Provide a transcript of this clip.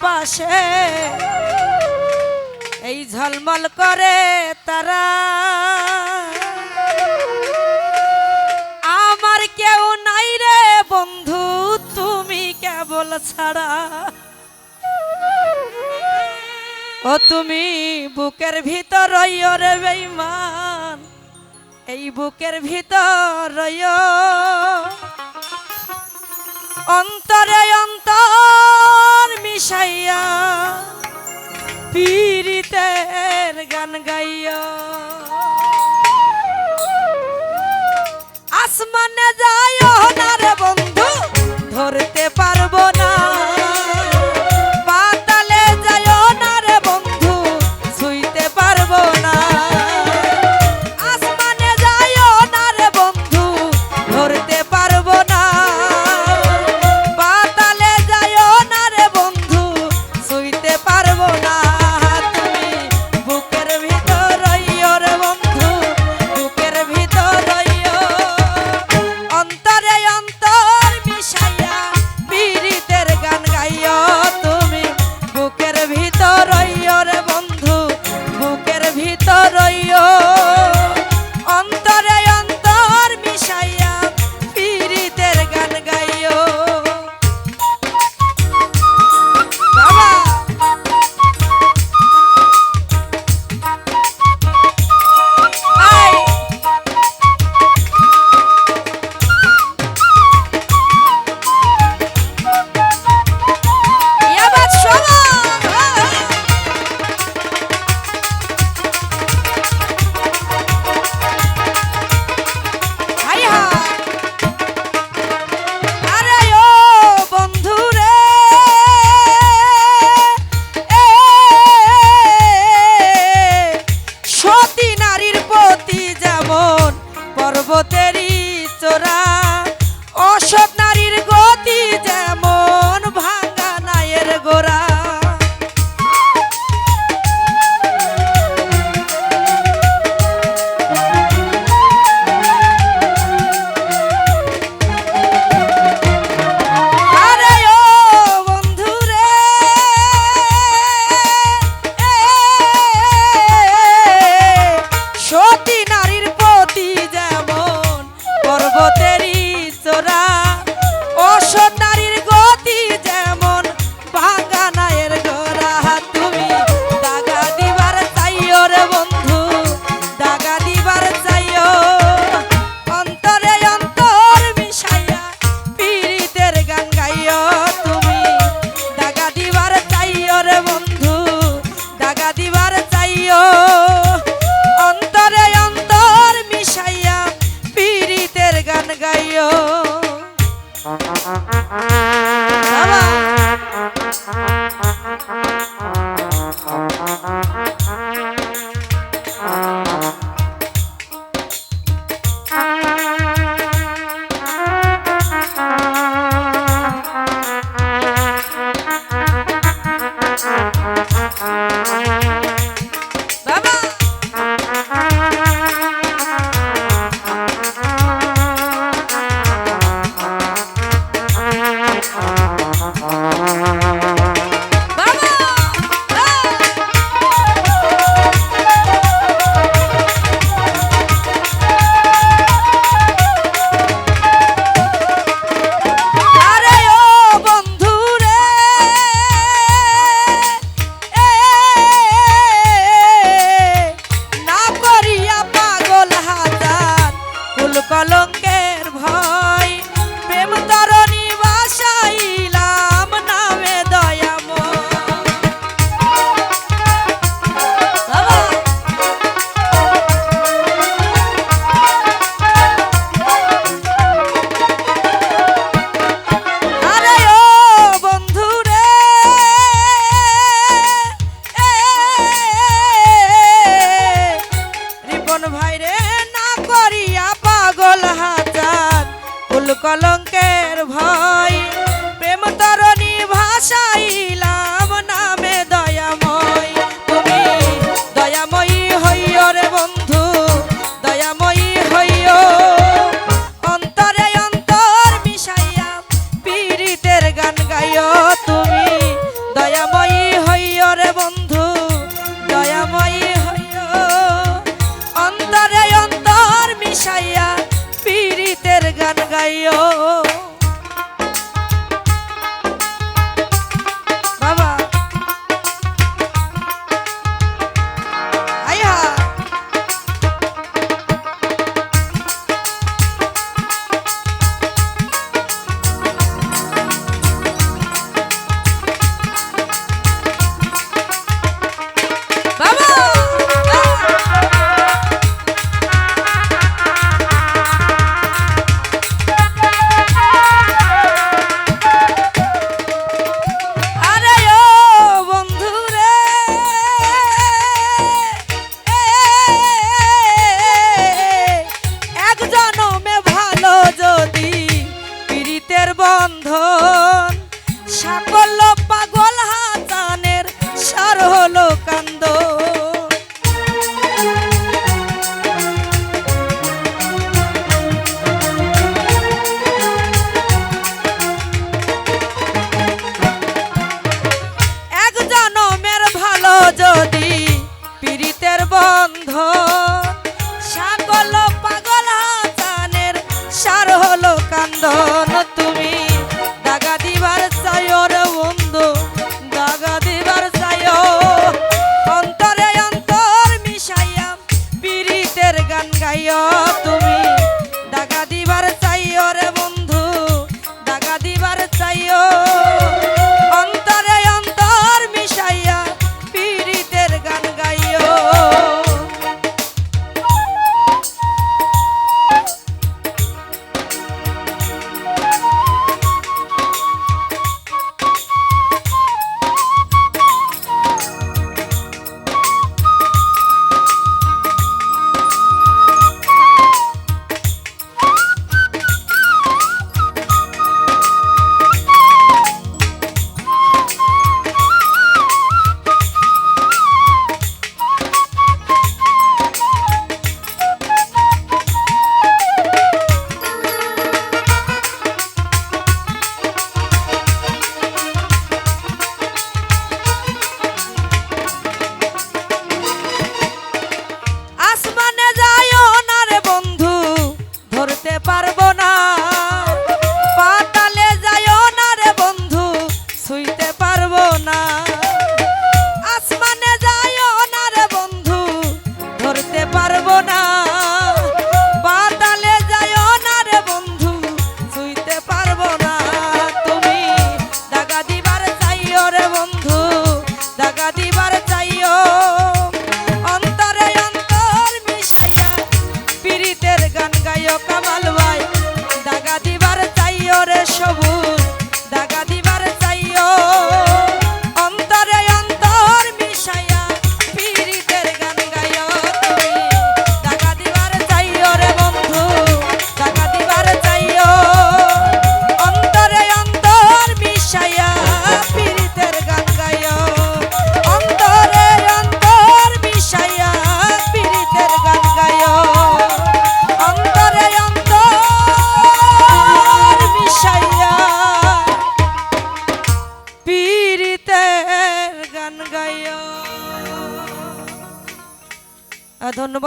পাশে এই ঝলমল করে তারা, আমার কেউ নাই রে বন্ধু তুমি কেবল ছাড়া। ও তুমি বুকের ভিতর রইও রে বেঈমান, এই বুকের ভিতর রইও, অন্তরে অন্তর মিশাইয়া পীড়িতের গান গাইও। আসমানে যাইও না রে বন্ধু ধরতে পারবো না, পাতালে যাইও না রে বন্ধু ছুঁইতে পারবো না। আসমানে যাইও না রে বন্ধু ধরতে পারবো না, পাতালে যাইও না রে বন্ধু ছুঁইতে পারবো না। তুমি বুকের ভিতর রইও রে বন্ধু, বুকের ভিতর রইও, অন্তরে অন্তর মিশাইয়া পীড়িতের গান গাইও। তুমি বুকের ভিতর রইও রে বন্ধু, বুকের ভিতর রইও, অন্তরে অন্তর মিশাইয়া পীড়িতের গান গাইও। বাবা আই ইয়া বাদ শোনো, হাই হাই আরে ও বন্ধু রে, সতী নারীর প্রতি যেমন পর্বতেরই চোরা, অসৎ নারীর গতি যেমন ভাঙা নায়ের গোড়া। আরে ও বন্ধু রে, সতী নারীর প্রতি যেমন পর্বতেরই চোরা, অসৎ নারীর গতি যেমন ভাঙা নায়ের গোড়া। তুমি দাগা দিবার চাইও রে বন্ধু, দাগা দিবার চাইও, অন্তরে অন্তর মিশাইয়া পীড়িতের গান গাইও। তুমি দাগা দিবার চাইও রে বন্ধু, দাগা দিবার চাইও, অন্তরে অন্তর মিশাইয়া পীড়িতের গান গাইও। বাবা বাবা আরে ও বন্ধু রে, না করিয়া পাগল হাজার কুল কলঙ্কের ভয়, প্রেম তরণী বাসাইলাম নামে দয়াময়। বাবা আরে ও বন্ধু রে, রিপন ভাই রে, না করিয়া পাগল হাজার কুল কলঙ্কের ভয়, প্রেম তরণী ভাসাইলাম নামে দয়াময়। তুমি দয়াময়ী হইও রে বন্ধু, দয়াময়ী হইও, অন্তরে অন্তর মিশাইয়া পীড়িতের গান গাইও। তুমি দয়া গান গাইও বাবা। আইহা বন্ধন সাকল্য পাগল হাসানের সার হলো কান্দ। এক জনমের ভালো যদি পীড়িতের বন্ধন সাকল্য পাগল হাসানের সার হলো কান্দন। তুমি দাগা দিবার চাইও রে বন্ধু, দাগা দিবার চাইও, অন্তরে অন্তর মিশাইয়া পীড়িতের গান গাইও। তুমি দাগা দিবার চাইও রে বন্ধু, দাগা দিবার চাইও, অন্তরে অন্তর মিশাইয়া পীড়িতের গান গাইও। পারবো না পাতালে যাইও না রে বন্ধু, ছুঁইতে পারবো না। আসমানে যাইও না রে বন্ধু, ধরতে পারবো না। পাতালে যাইও না রে বন্ধু, ছুঁইতে পারবো না। তুমি দাগা দিবার চাইও রে বন্ধু, দাগা দিবার চাইও, অন্তরে অন্তর মিশাইয়া পীড়িতের গান গাইও। কামাল ভাই দাগা দিবার চাইও রে সবুজ, দাগা দিবার চাইও, অন্তরে অন্তর মিশাইয়া পীড়িতের গান গাইও। তুমি দাগা দিবার চাইও রে বন্ধু, দাগা দিবার চাইও, অন্তরে অন্তর মিশাইয়া পীড়িতের গান গাইও, অন্তরে অন্তর মিশাইয়া পীড়িতের গান গাইও, অন্তরে অন্তর মিশাইয়া পীড়িতের গান গাইও। ধন্যবাদ।